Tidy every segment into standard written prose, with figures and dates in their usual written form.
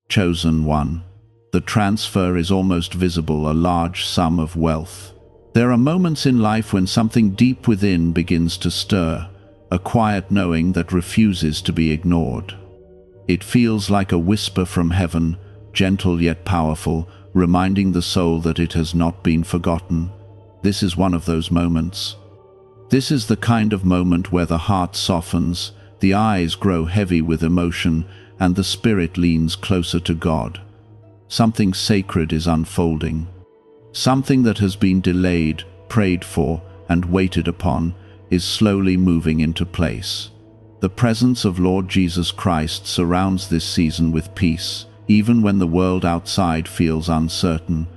Chosen one. The transfer is almost visible, a large sum of wealth. There are moments in life when something deep within begins to stir, a quiet knowing that refuses to be ignored. It feels like a whisper from heaven, gentle yet powerful, reminding the soul that it has not been forgotten. This is one of those moments. This is the kind of moment where the heart softens, the eyes grow heavy with emotion, and the spirit leans closer to God. Something sacred is unfolding. Something that has been delayed, prayed for, and waited upon is slowly moving into place. The presence of Lord Jesus Christ surrounds this season with peace, even when the world outside feels uncertain.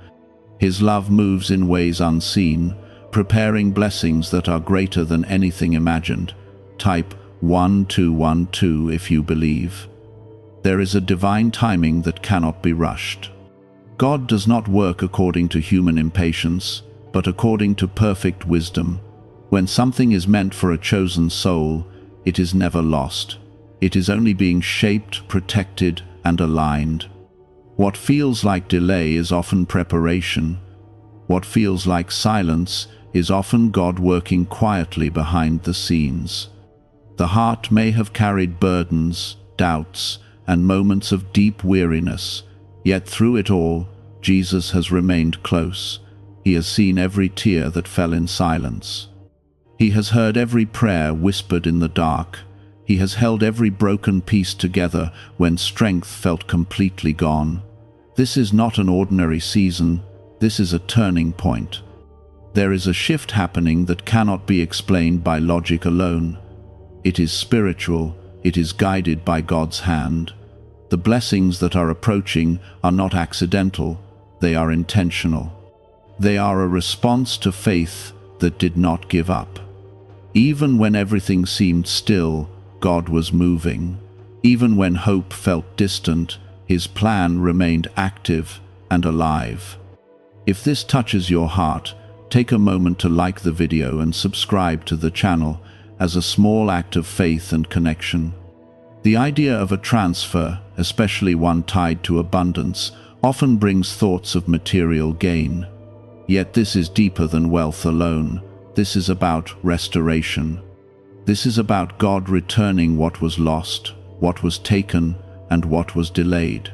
His love moves in ways unseen, preparing blessings that are greater than anything imagined. Type 1212 if you believe. There is a divine timing that cannot be rushed. God does not work according to human impatience, but according to perfect wisdom. When something is meant for a chosen soul, it is never lost. It is only being shaped, protected, and aligned. What feels like delay is often preparation. What feels like silence is often God working quietly behind the scenes. The heart may have carried burdens, doubts, and moments of deep weariness, yet through it all, Jesus has remained close. He has seen every tear that fell in silence. He has heard every prayer whispered in the dark. He has held every broken piece together when strength felt completely gone. This is not an ordinary season. This is a turning point. There is a shift happening that cannot be explained by logic alone. It is spiritual. It is guided by God's hand. The blessings that are approaching are not accidental. They are intentional. They are a response to faith that did not give up. Even when everything seemed still, God was moving. Even when hope felt distant, His plan remained active and alive. If this touches your heart, take a moment to like the video and subscribe to the channel as a small act of faith and connection. The idea of a transfer, especially one tied to abundance, often brings thoughts of material gain. Yet this is deeper than wealth alone. This is about restoration. This is about God returning what was lost, what was taken, and what was delayed.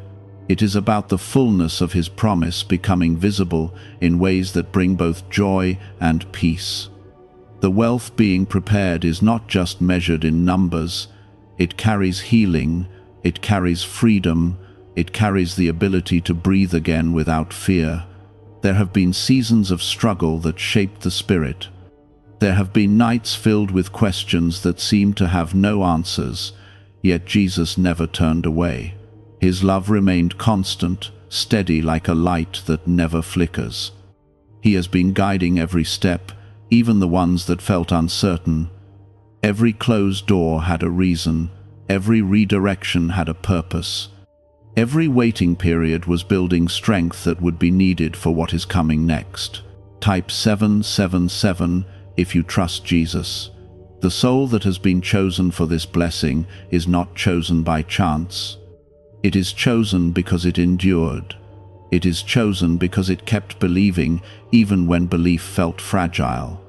It is about the fullness of His promise becoming visible in ways that bring both joy and peace. The wealth being prepared is not just measured in numbers. It carries healing, it carries freedom, it carries the ability to breathe again without fear. There have been seasons of struggle that shaped the spirit. There have been nights filled with questions that seemed to have no answers, yet Jesus never turned away. His love remained constant, steady like a light that never flickers. He has been guiding every step, even the ones that felt uncertain. Every closed door had a reason. Every redirection had a purpose. Every waiting period was building strength that would be needed for what is coming next. Type 777 if you trust Jesus. The soul that has been chosen for this blessing is not chosen by chance. It is chosen because it endured. It is chosen because it kept believing even when belief felt fragile.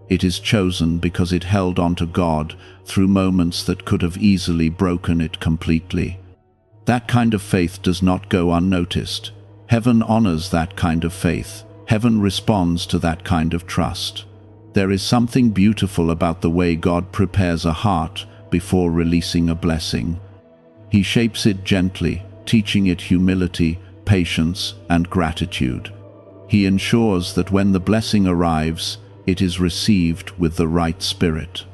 It is chosen because it held on to God through moments that could have easily broken it completely. That kind of faith does not go unnoticed. Heaven honors that kind of faith. Heaven responds to that kind of trust. There is something beautiful about the way God prepares a heart before releasing a blessing. He shapes it gently, teaching it humility, patience, and gratitude. He ensures that when the blessing arrives, it is received with the right spirit.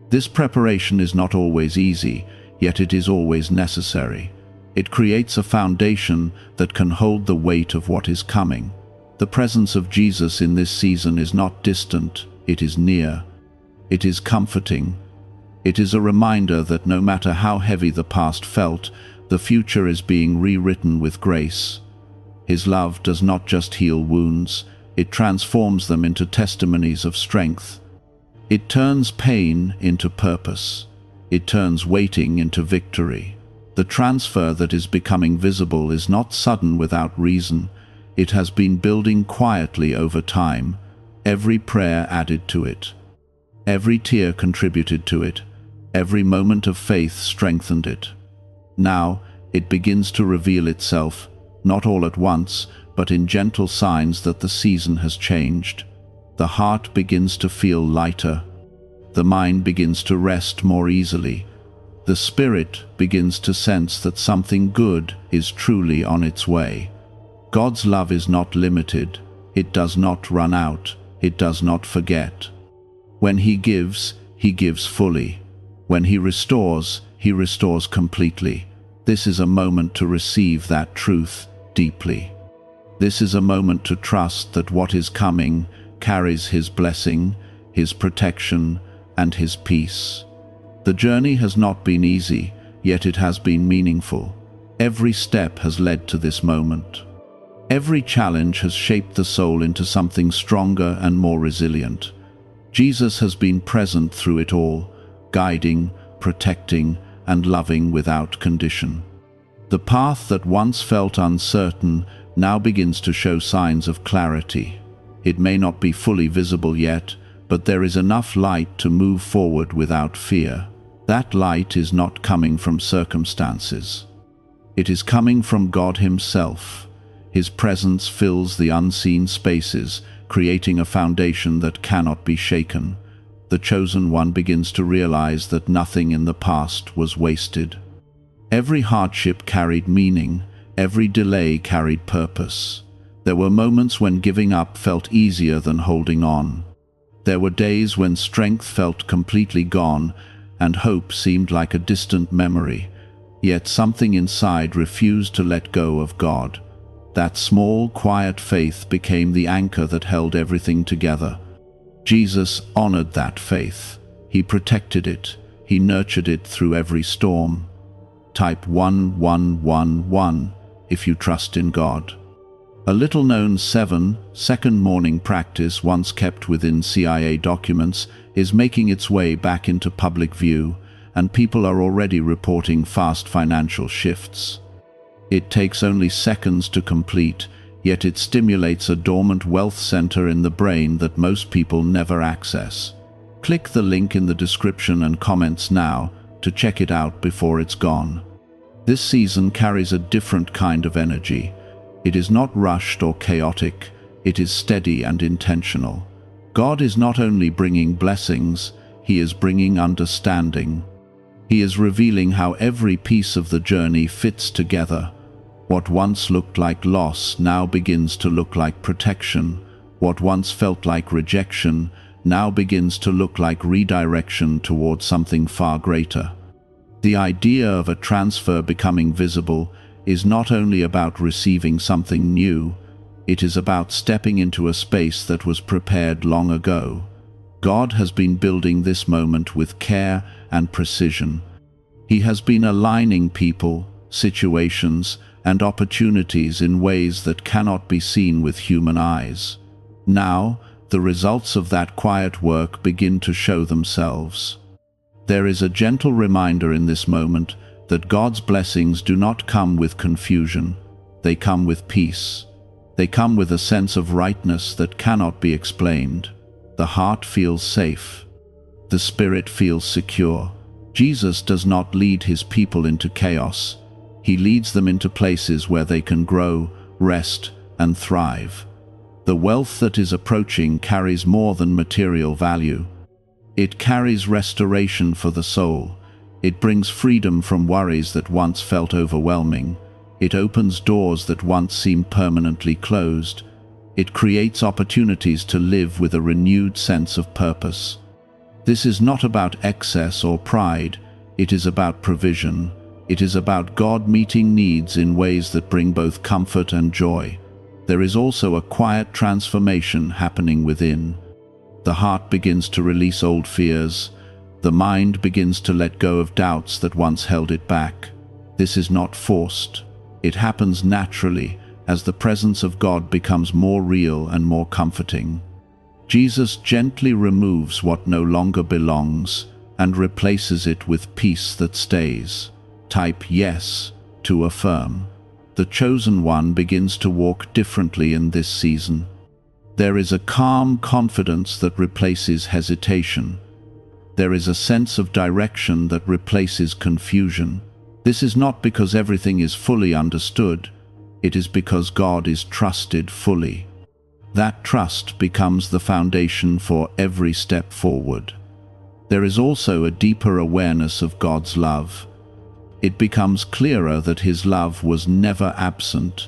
This preparation is not always easy, yet it is always necessary. It creates a foundation that can hold the weight of what is coming. The presence of Jesus in this season is not distant, it is near. It is comforting. It is a reminder that no matter how heavy the past felt, the future is being rewritten with grace. His love does not just heal wounds, it transforms them into testimonies of strength. It turns pain into purpose. It turns waiting into victory. The transfer that is becoming visible is not sudden without reason. It has been building quietly over time. Every prayer added to it. Every tear contributed to it. Every moment of faith strengthened it. Now, it begins to reveal itself, not all at once, but in gentle signs that the season has changed. The heart begins to feel lighter. The mind begins to rest more easily. The spirit begins to sense that something good is truly on its way. God's love is not limited. It does not run out. It does not forget. When He gives fully. When He restores completely. This is a moment to receive that truth deeply. This is a moment to trust that what is coming carries His blessing, His protection, and His peace. The journey has not been easy, yet it has been meaningful. Every step has led to this moment. Every challenge has shaped the soul into something stronger and more resilient. Jesus has been present through it all, guiding, protecting, and loving without condition. The path that once felt uncertain now begins to show signs of clarity. It may not be fully visible yet, but there is enough light to move forward without fear. That light is not coming from circumstances. It is coming from God Himself. His presence fills the unseen spaces, creating a foundation that cannot be shaken. The chosen one begins to realize that nothing in the past was wasted. Every hardship carried meaning. Every delay carried purpose. There were moments when giving up felt easier than holding on. There were days when strength felt completely gone and hope seemed like a distant memory. Yet something inside refused to let go of God. That small, quiet faith became the anchor that held everything together. Jesus honored that faith. He protected it. He nurtured it through every storm. Type 1111 if you trust in God. A little-known 7-second morning practice once kept within CIA documents is making its way back into public view, and people are already reporting fast financial shifts. It takes only seconds to complete, yet it stimulates a dormant wealth center in the brain that most people never access. Click the link in the description and comments now to check it out before it's gone. This season carries a different kind of energy. It is not rushed or chaotic. It is steady and intentional. God is not only bringing blessings, He is bringing understanding. He is revealing how every piece of the journey fits together. What once looked like loss now begins to look like protection. What once felt like rejection now begins to look like redirection towards something far greater. The idea of a transfer becoming visible is not only about receiving something new, it is about stepping into a space that was prepared long ago. God has been building this moment with care and precision. He has been aligning people, situations, and opportunities in ways that cannot be seen with human eyes. Now, the results of that quiet work begin to show themselves. There is a gentle reminder in this moment that God's blessings do not come with confusion. They come with peace. They come with a sense of rightness that cannot be explained. The heart feels safe. The spirit feels secure. Jesus does not lead His people into chaos. He leads them into places where they can grow, rest, and thrive. The wealth that is approaching carries more than material value. It carries restoration for the soul. It brings freedom from worries that once felt overwhelming. It opens doors that once seemed permanently closed. It creates opportunities to live with a renewed sense of purpose. This is not about excess or pride. It is about provision. It is about God meeting needs in ways that bring both comfort and joy. There is also a quiet transformation happening within. The heart begins to release old fears. The mind begins to let go of doubts that once held it back. This is not forced. It happens naturally as the presence of God becomes more real and more comforting. Jesus gently removes what no longer belongs and replaces it with peace that stays. Type yes to affirm. The chosen one begins to walk differently in this season. There is a calm confidence that replaces hesitation. There is a sense of direction that replaces confusion. This is not because everything is fully understood. It is because God is trusted fully. That trust becomes the foundation for every step forward. There is also a deeper awareness of God's love. It becomes clearer that His love was never absent,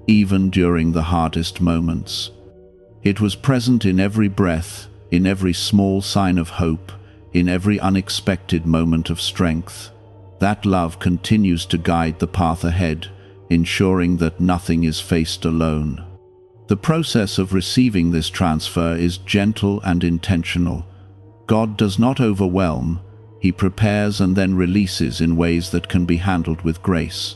even during the hardest moments. It was present in every breath, in every small sign of hope, in every unexpected moment of strength. That love continues to guide the path ahead, ensuring that nothing is faced alone. The process of receiving this transfer is gentle and intentional. God does not overwhelm. He prepares and then releases in ways that can be handled with grace.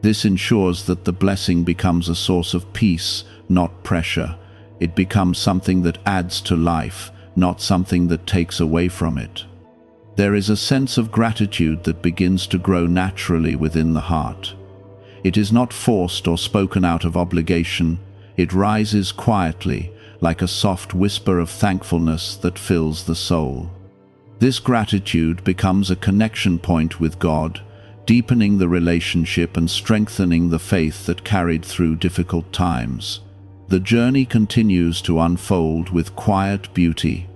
This ensures that the blessing becomes a source of peace, not pressure. It becomes something that adds to life, not something that takes away from it. There is a sense of gratitude that begins to grow naturally within the heart. It is not forced or spoken out of obligation. It rises quietly, like a soft whisper of thankfulness that fills the soul. This gratitude becomes a connection point with God, deepening the relationship and strengthening the faith that carried through difficult times. The journey continues to unfold with quiet beauty.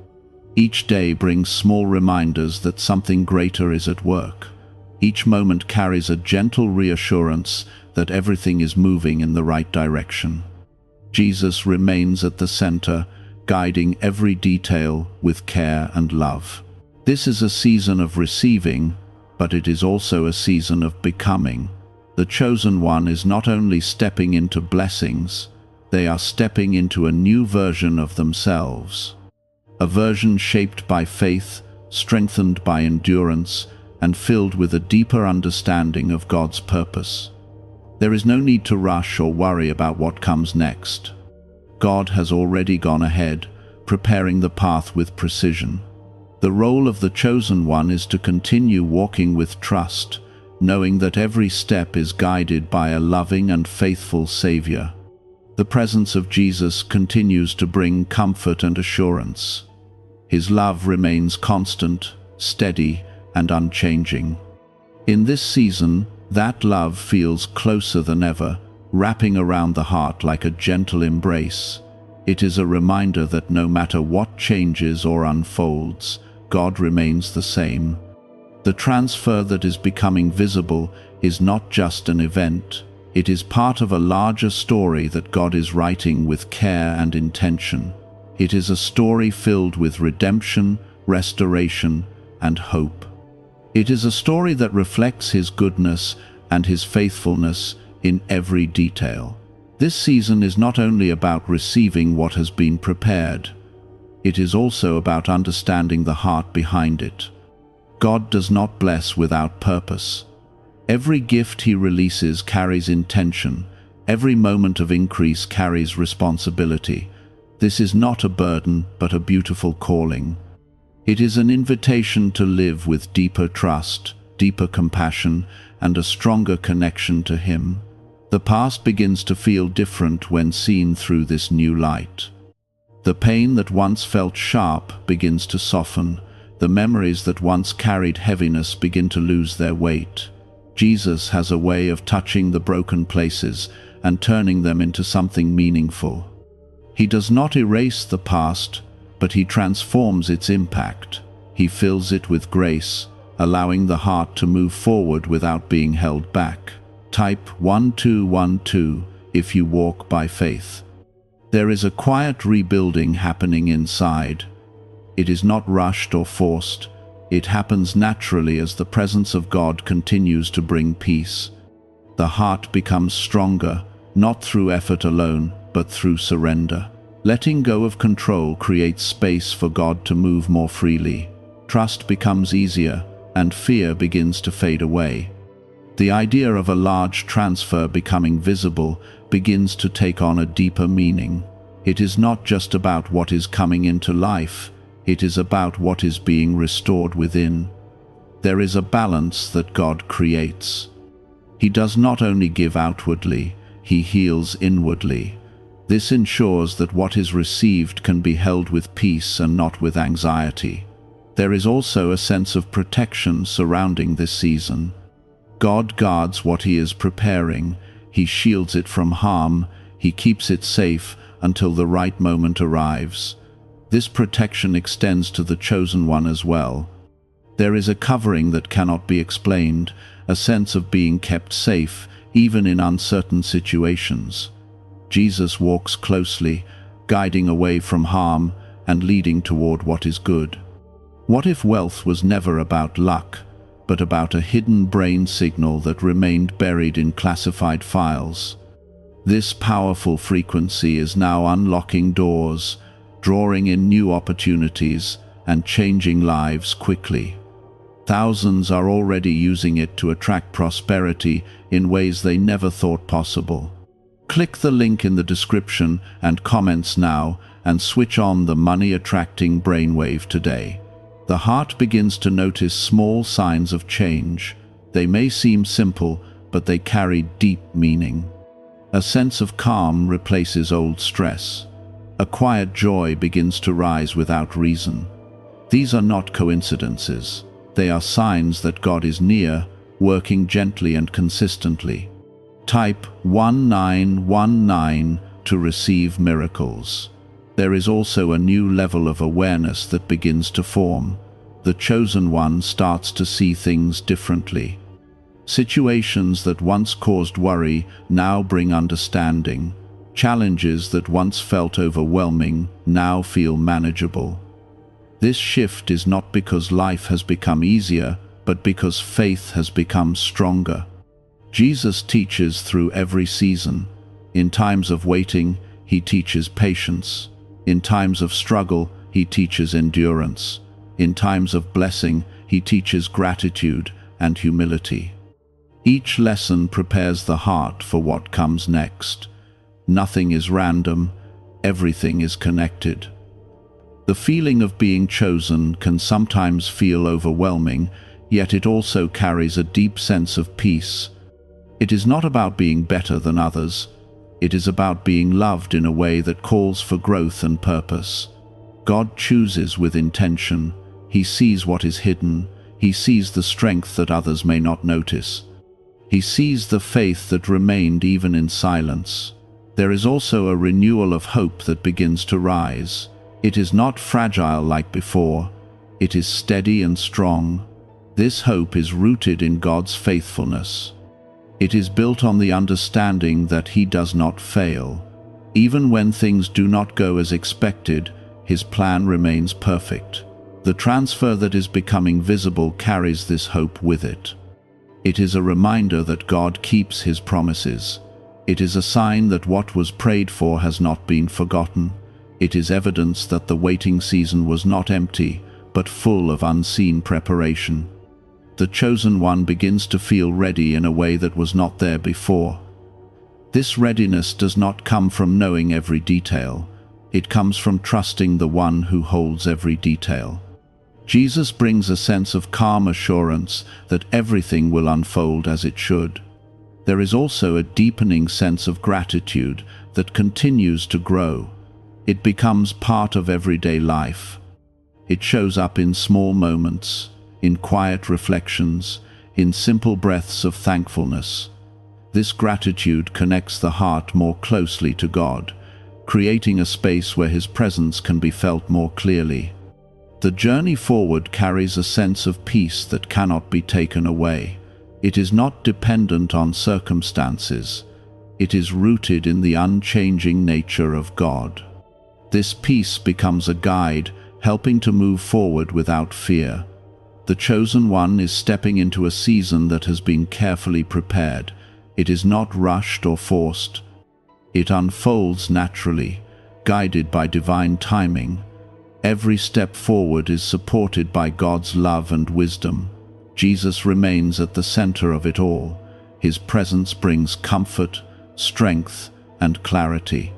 Each day brings small reminders that something greater is at work. Each moment carries a gentle reassurance that everything is moving in the right direction. Jesus remains at the center, guiding every detail with care and love. This is a season of receiving, but it is also a season of becoming. The chosen one is not only stepping into blessings, they are stepping into a new version of themselves. A version shaped by faith, strengthened by endurance, and filled with a deeper understanding of God's purpose. There is no need to rush or worry about what comes next. God has already gone ahead, preparing the path with precision. The role of the chosen one is to continue walking with trust, knowing that every step is guided by a loving and faithful Savior. The presence of Jesus continues to bring comfort and assurance. His love remains constant, steady, and unchanging. In this season, that love feels closer than ever, wrapping around the heart like a gentle embrace. It is a reminder that no matter what changes or unfolds, God remains the same. The transfer that is becoming visible is not just an event. It is part of a larger story that God is writing with care and intention. It is a story filled with redemption, restoration, and hope. It is a story that reflects His goodness and His faithfulness in every detail. This season is not only about receiving what has been prepared. It is also about understanding the heart behind it. God does not bless without purpose. Every gift He releases carries intention. Every moment of increase carries responsibility. This is not a burden, but a beautiful calling. It is an invitation to live with deeper trust, deeper compassion, and a stronger connection to Him. The past begins to feel different when seen through this new light. The pain that once felt sharp begins to soften. The memories that once carried heaviness begin to lose their weight. Jesus has a way of touching the broken places and turning them into something meaningful. He does not erase the past, but He transforms its impact. He fills it with grace, allowing the heart to move forward without being held back. Type 1212 if you walk by faith. There is a quiet rebuilding happening inside. It is not rushed or forced. It happens naturally as the presence of God continues to bring peace. The heart becomes stronger, not through effort alone, but through surrender. Letting go of control creates space for God to move more freely. Trust becomes easier, and fear begins to fade away. The idea of a large transfer becoming visible begins to take on a deeper meaning. It is not just about what is coming into life, it is about what is being restored within. There is a balance that God creates. He does not only give outwardly, he heals inwardly. This ensures that what is received can be held with peace and not with anxiety. There is also a sense of protection surrounding this season. God guards what he is preparing. He shields it from harm. He keeps it safe until the right moment arrives. This protection extends to the chosen one as well. There is a covering that cannot be explained, a sense of being kept safe, even in uncertain situations. Jesus walks closely, guiding away from harm and leading toward what is good. What if wealth was never about luck, but about a hidden brain signal that remained buried in classified files? This powerful frequency is now unlocking doors, drawing in new opportunities, and changing lives quickly. Thousands are already using it to attract prosperity in ways they never thought possible. Click the link in the description and comments now and switch on the money-attracting brainwave today. The heart begins to notice small signs of change. They may seem simple, but they carry deep meaning. A sense of calm replaces old stress. A quiet joy begins to rise without reason. These are not coincidences. They are signs that God is near, working gently and consistently. Type 1919 to receive miracles. There is also a new level of awareness that begins to form. The chosen one starts to see things differently. Situations that once caused worry now bring understanding. Challenges that once felt overwhelming now feel manageable. This shift is not because life has become easier, but because faith has become stronger. Jesus teaches through every season. In times of waiting, he teaches patience. In times of struggle, he teaches endurance. In times of blessing, he teaches gratitude and humility. Each lesson prepares the heart for what comes next. Nothing is random, everything is connected. The feeling of being chosen can sometimes feel overwhelming, yet it also carries a deep sense of peace. It is not about being better than others. It is about being loved in a way that calls for growth and purpose. God chooses with intention. He sees what is hidden. He sees the strength that others may not notice. He sees the faith that remained even in silence. There is also a renewal of hope that begins to rise. It is not fragile like before. It is steady and strong. This hope is rooted in God's faithfulness. It is built on the understanding that He does not fail. Even when things do not go as expected, His plan remains perfect. The transfer that is becoming visible carries this hope with it. It is a reminder that God keeps His promises. It is a sign that what was prayed for has not been forgotten. It is evidence that the waiting season was not empty, but full of unseen preparation. The chosen one begins to feel ready in a way that was not there before. This readiness does not come from knowing every detail. It comes from trusting the one who holds every detail. Jesus brings a sense of calm assurance that everything will unfold as it should. There is also a deepening sense of gratitude that continues to grow. It becomes part of everyday life. It shows up in small moments, in quiet reflections, in simple breaths of thankfulness. This gratitude connects the heart more closely to God, creating a space where His presence can be felt more clearly. The journey forward carries a sense of peace that cannot be taken away. It is not dependent on circumstances. It is rooted in the unchanging nature of God. This peace becomes a guide, helping to move forward without fear. The chosen one is stepping into a season that has been carefully prepared. It is not rushed or forced. It unfolds naturally, guided by divine timing. Every step forward is supported by God's love and wisdom. Jesus remains at the center of it all. His presence brings comfort, strength, and clarity.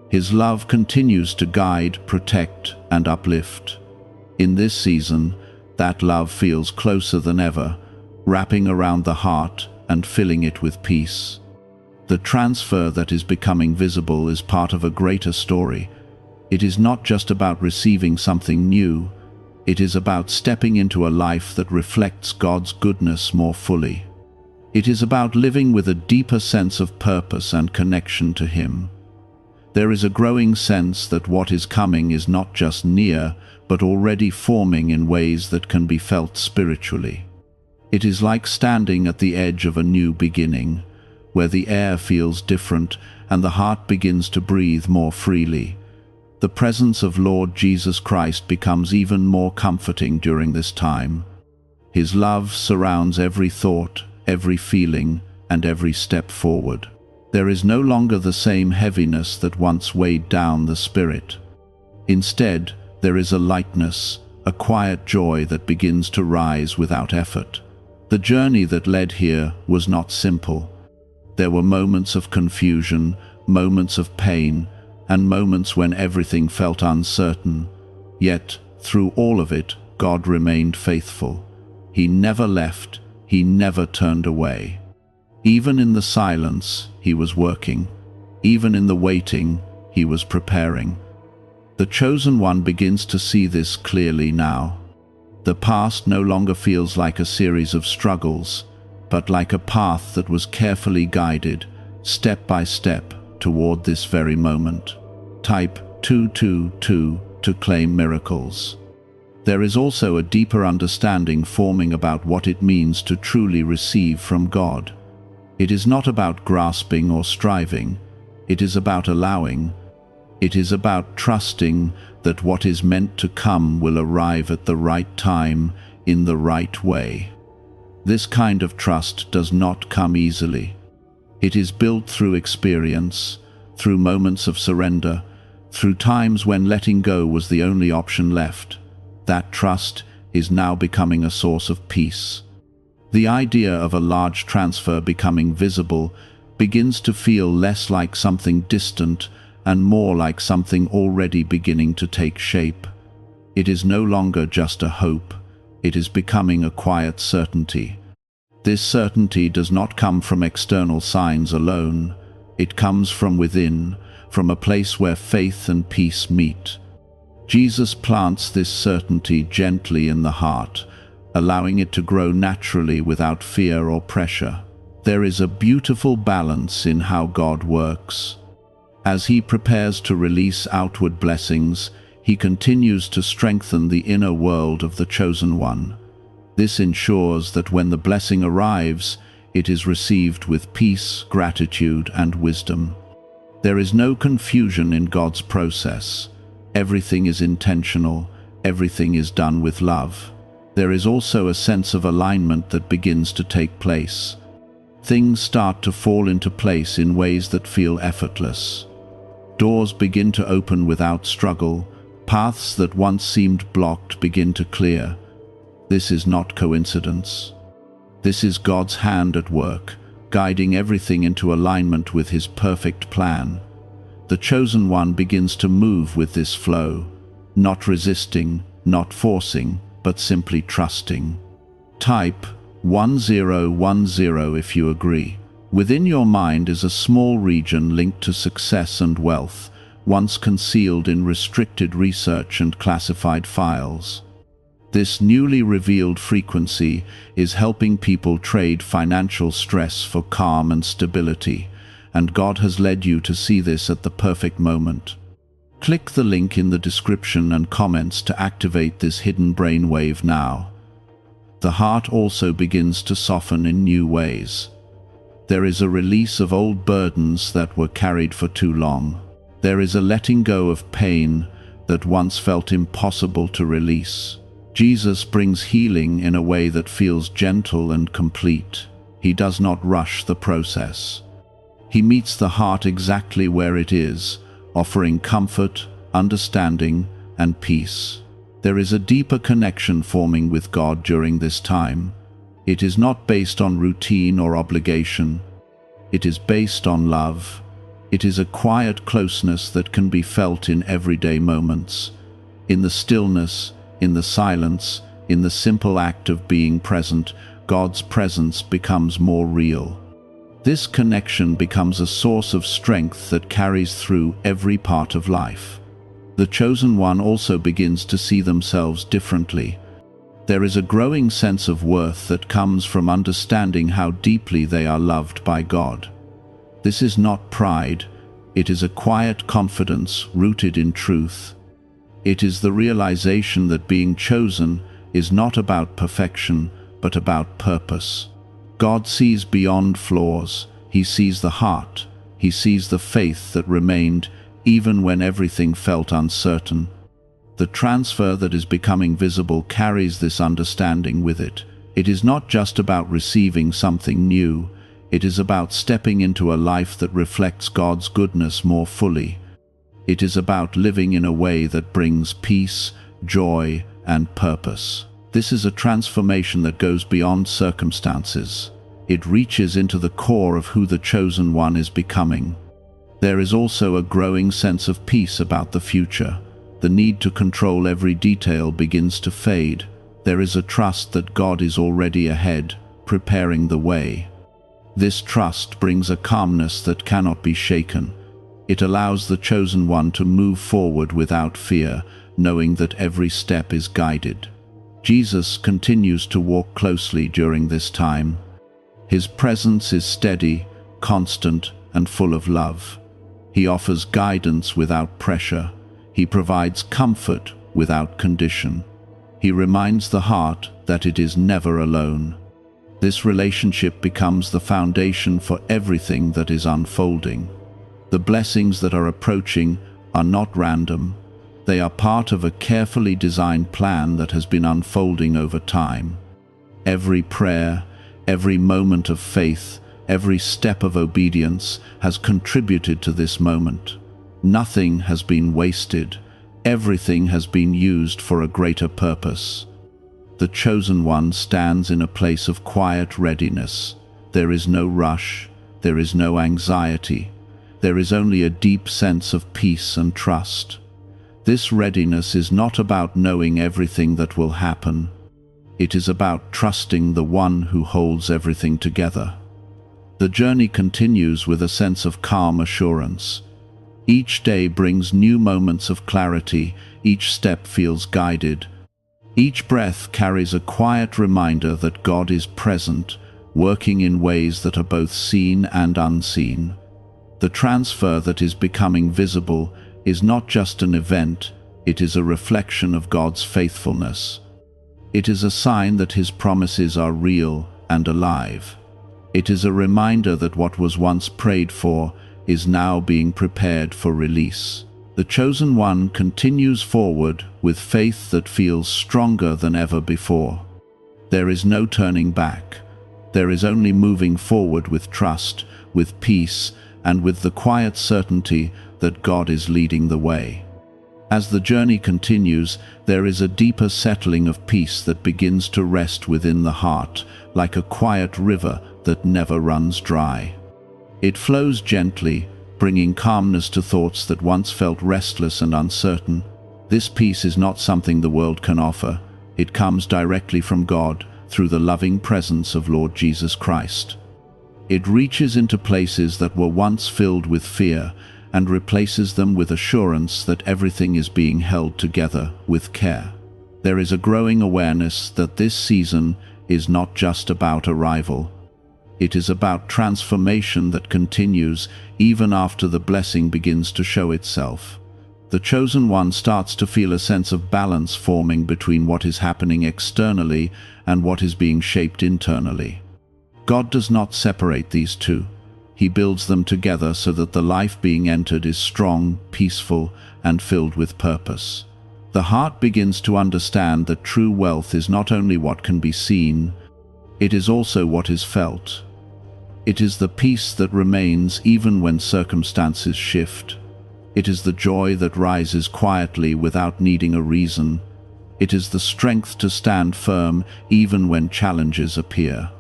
His love continues to guide, protect, and uplift. In this season, That love feels closer than ever, wrapping around the heart and filling it with peace. The transfer that is becoming visible is part of a greater story. It is not just about receiving something new, it is about stepping into a life that reflects God's goodness more fully. It is about living with a deeper sense of purpose and connection to Him. There is a growing sense that what is coming is not just near, but already forming in ways that can be felt spiritually. It is like standing at the edge of a new beginning, where the air feels different and the heart begins to breathe more freely. The presence of Lord Jesus Christ becomes even more comforting during this time. His love surrounds every thought, every feeling, and every step forward. There is no longer the same heaviness that once weighed down the spirit. Instead, there is a lightness, a quiet joy that begins to rise without effort. The journey that led here was not simple. There were moments of confusion, moments of pain, and moments when everything felt uncertain. Yet, through all of it, God remained faithful. He never left, He never turned away. Even in the silence, He was working. Even in the waiting, He was preparing. The chosen one begins to see this clearly now. The past no longer feels like a series of struggles, but like a path that was carefully guided, step by step, toward this very moment. Type 222 to claim miracles. There is also a deeper understanding forming about what it means to truly receive from God. It is not about grasping or striving. It is about allowing. It is about trusting that what is meant to come will arrive at the right time, in the right way. This kind of trust does not come easily. It is built through experience, through moments of surrender, through times when letting go was the only option left. That trust is now becoming a source of peace. The idea of a large transfer becoming visible begins to feel less like something distant and more like something already beginning to take shape. It is no longer just a hope, it is becoming a quiet certainty. This certainty does not come from external signs alone. It comes from within, from a place where faith and peace meet. Jesus plants this certainty gently in the heart, allowing it to grow naturally without fear or pressure. There is a beautiful balance in how God works. As He prepares to release outward blessings, He continues to strengthen the inner world of the chosen one. This ensures that when the blessing arrives, it is received with peace, gratitude, and wisdom. There is no confusion in God's process. Everything is intentional, everything is done with love. There is also a sense of alignment that begins to take place. Things start to fall into place in ways that feel effortless. Doors begin to open without struggle. Paths that once seemed blocked begin to clear. This is not coincidence. This is God's hand at work, guiding everything into alignment with His perfect plan. The chosen one begins to move with this flow, not resisting, not forcing, but simply trusting. Type 1010 if you agree. Within your mind is a small region linked to success and wealth, once concealed in restricted research and classified files. This newly revealed frequency is helping people trade financial stress for calm and stability, and God has led you to see this at the perfect moment. Click the link in the description and comments to activate this hidden brainwave now. The heart also begins to soften in new ways. There is a release of old burdens that were carried for too long. There is a letting go of pain that once felt impossible to release. Jesus brings healing in a way that feels gentle and complete. He does not rush the process. He meets the heart exactly where it is, offering comfort, understanding, and peace. There is a deeper connection forming with God during this time. It is not based on routine or obligation. It is based on love. It is a quiet closeness that can be felt in everyday moments. In the stillness, in the silence, In the simple act of being present, God's presence becomes more real. This connection becomes a source of strength that carries through every part of life. The chosen one also begins to see themselves differently. There is a growing sense of worth that comes from understanding how deeply they are loved by God. This is not pride, it is a quiet confidence rooted in truth. It is the realization that being chosen is not about perfection, but about purpose. God sees beyond flaws. He sees the heart. He sees the faith that remained even when everything felt uncertain. The transfer that is becoming visible carries this understanding with it. It is not just about receiving something new. It is about stepping into a life that reflects God's goodness more fully. It is about living in a way that brings peace, joy, and purpose. This is a transformation that goes beyond circumstances. It reaches into the core of who the chosen one is becoming. There is also a growing sense of peace about the future. The need to control every detail begins to fade. There is a trust that God is already ahead, preparing the way. This trust brings a calmness that cannot be shaken. It allows the chosen one to move forward without fear, knowing that every step is guided. Jesus continues to walk closely during this time. His presence is steady, constant, and full of love. He offers guidance without pressure. He provides comfort without condition. He reminds the heart that it is never alone. This relationship becomes the foundation for everything that is unfolding. The blessings that are approaching are not random. They are part of a carefully designed plan that has been unfolding over time. Every prayer, every moment of faith, every step of obedience has contributed to this moment. Nothing has been wasted. Everything has been used for a greater purpose. The chosen one stands in a place of quiet readiness. There is no rush. There is no anxiety. There is only a deep sense of peace and trust. This readiness is not about knowing everything that will happen. It is about trusting the one who holds everything together. The journey continues with a sense of calm assurance. Each day brings new moments of clarity. Each step feels guided. Each breath carries a quiet reminder that God is present, working in ways that are both seen and unseen. The transfer that is becoming visible is not just an event, it is a reflection of God's faithfulness. It is a sign that His promises are real and alive. It is a reminder that what was once prayed for is now being prepared for release. The chosen one continues forward with faith that feels stronger than ever before. There is no turning back. There is only moving forward with trust, with peace, and with the quiet certainty that God is leading the way. As the journey continues, there is a deeper settling of peace that begins to rest within the heart, like a quiet river that never runs dry. It flows gently, bringing calmness to thoughts that once felt restless and uncertain. This peace is not something the world can offer. It comes directly from God, through the loving presence of Lord Jesus Christ. It reaches into places that were once filled with fear and replaces them with assurance that everything is being held together with care. There is a growing awareness that this season is not just about arrival. It is about transformation that continues even after the blessing begins to show itself. The chosen one starts to feel a sense of balance forming between what is happening externally and what is being shaped internally. God does not separate these two. He builds them together so that the life being entered is strong, peaceful, and filled with purpose. The heart begins to understand that true wealth is not only what can be seen, it is also what is felt. It is the peace that remains even when circumstances shift. It is the joy that rises quietly without needing a reason. It is the strength to stand firm even when challenges appear.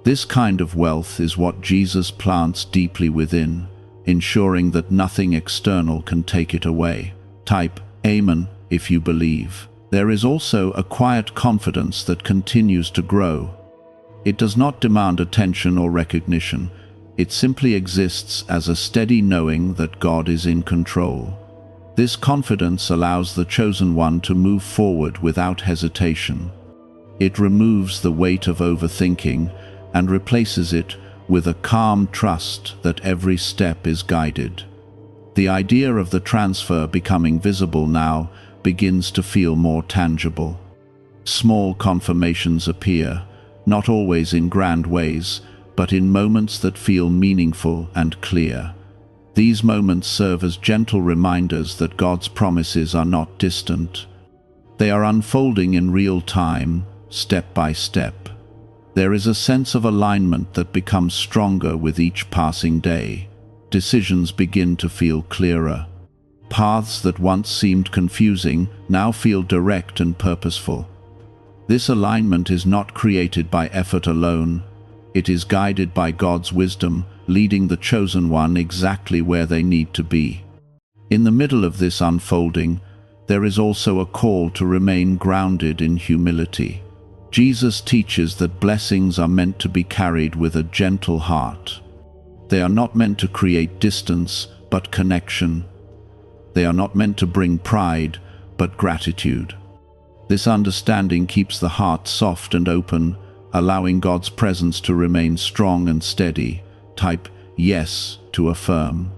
This kind of wealth is what Jesus plants deeply within, ensuring that nothing external can take it away. Type Amen if you believe. There is also a quiet confidence that continues to grow. It does not demand attention or recognition. It simply exists as a steady knowing that God is in control. This confidence allows the chosen one to move forward without hesitation. It removes the weight of overthinking and replaces it with a calm trust that every step is guided. The idea of the transfer becoming visible now begins to feel more tangible. Small confirmations appear, not always in grand ways, but in moments that feel meaningful and clear. These moments serve as gentle reminders that God's promises are not distant. They are unfolding in real time, step by step. There is a sense of alignment that becomes stronger with each passing day. Decisions begin to feel clearer. Paths that once seemed confusing now feel direct and purposeful. This alignment is not created by effort alone. It is guided by God's wisdom, leading the chosen one exactly where they need to be. In the middle of this unfolding, there is also a call to remain grounded in humility. Jesus teaches that blessings are meant to be carried with a gentle heart. They are not meant to create distance, but connection. They are not meant to bring pride, but gratitude. This understanding keeps the heart soft and open, allowing God's presence to remain strong and steady. Type yes to affirm.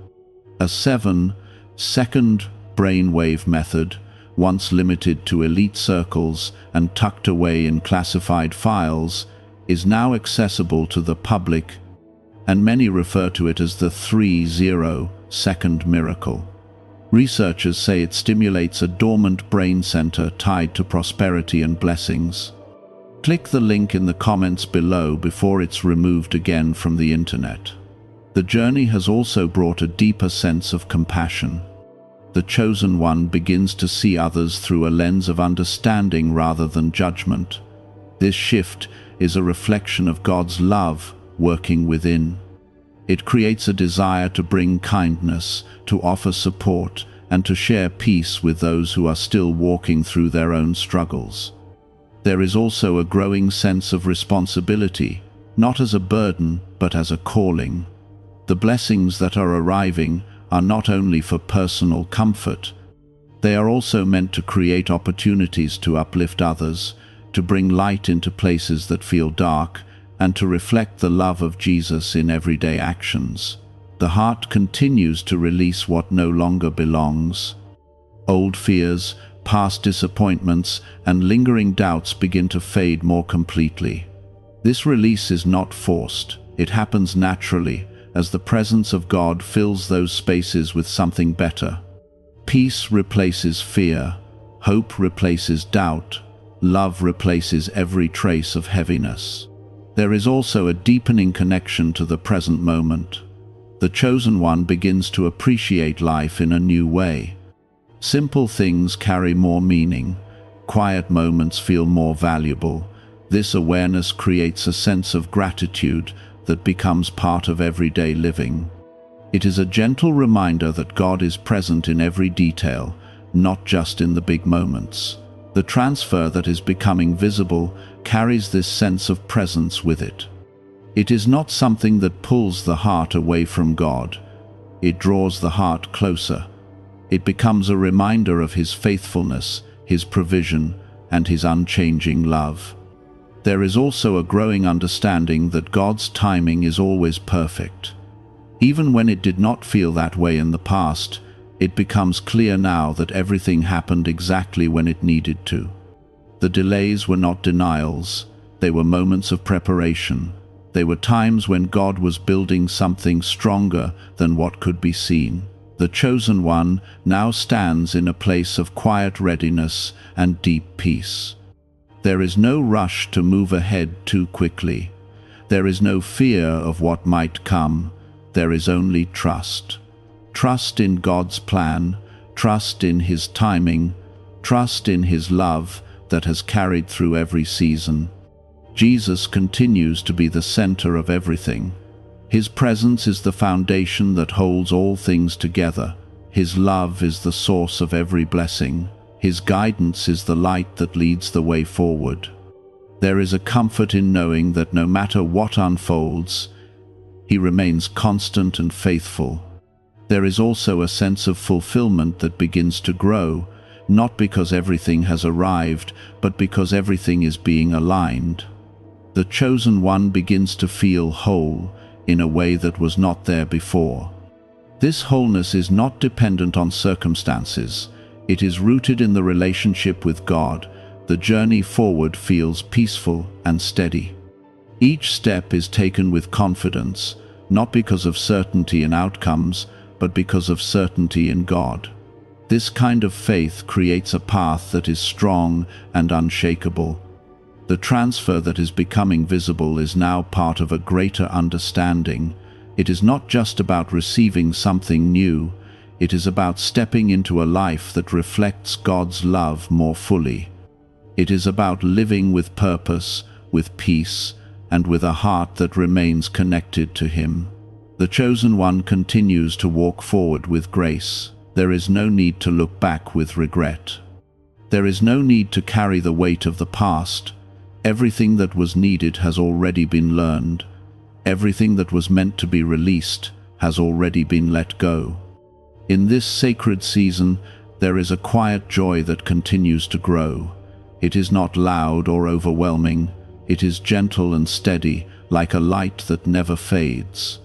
A 7-second brainwave method, once limited to elite circles and tucked away in classified files, is now accessible to the public, and many refer to it as the 30-second miracle. Researchers say it stimulates a dormant brain center tied to prosperity and blessings. Click the link in the comments below before it's removed again from the internet. The journey has also brought a deeper sense of compassion. The chosen one begins to see others through a lens of understanding rather than judgment. This shift is a reflection of God's love working within. It creates a desire to bring kindness, to offer support, and to share peace with those who are still walking through their own struggles. There is also a growing sense of responsibility, not as a burden, but as a calling. The blessings that are arriving are not only for personal comfort. They are also meant to create opportunities to uplift others, to bring light into places that feel dark, and to reflect the love of Jesus in everyday actions. The heart continues to release what no longer belongs. Old fears, past disappointments, and lingering doubts begin to fade more completely. This release is not forced. It happens naturally, as the presence of God fills those spaces with something better. Peace replaces fear, hope replaces doubt, love replaces every trace of heaviness. There is also a deepening connection to the present moment. The chosen one begins to appreciate life in a new way. Simple things carry more meaning. Quiet moments feel more valuable. This awareness creates a sense of gratitude that becomes part of everyday living. It is a gentle reminder that God is present in every detail, not just in the big moments. The transfer that is becoming visible carries this sense of presence with it. It is not something that pulls the heart away from God. It draws the heart closer. It becomes a reminder of His faithfulness, His provision, and His unchanging love. There is also a growing understanding that God's timing is always perfect. Even when it did not feel that way in the past, it becomes clear now that everything happened exactly when it needed to. The delays were not denials, they were moments of preparation. They were times when God was building something stronger than what could be seen. The chosen one now stands in a place of quiet readiness and deep peace. There is no rush to move ahead too quickly. There is no fear of what might come. There is only trust. Trust in God's plan, trust in His timing, trust in His love that has carried through every season. Jesus continues to be the center of everything. His presence is the foundation that holds all things together. His love is the source of every blessing. His guidance is the light that leads the way forward. There is a comfort in knowing that no matter what unfolds, He remains constant and faithful. There is also a sense of fulfillment that begins to grow, not because everything has arrived, but because everything is being aligned. The chosen one begins to feel whole in a way that was not there before. This wholeness is not dependent on circumstances. It is rooted in the relationship with God. The journey forward feels peaceful and steady. Each step is taken with confidence, not because of certainty in outcomes, but because of certainty in God. This kind of faith creates a path that is strong and unshakable. The transfer that is becoming visible is now part of a greater understanding. It is not just about receiving something new, it is about stepping into a life that reflects God's love more fully. It is about living with purpose, with peace, and with a heart that remains connected to Him. The chosen one continues to walk forward with grace. There is no need to look back with regret. There is no need to carry the weight of the past. Everything that was needed has already been learned. Everything that was meant to be released has already been let go. In this sacred season, there is a quiet joy that continues to grow. It is not loud or overwhelming. It is gentle and steady, like a light that never fades.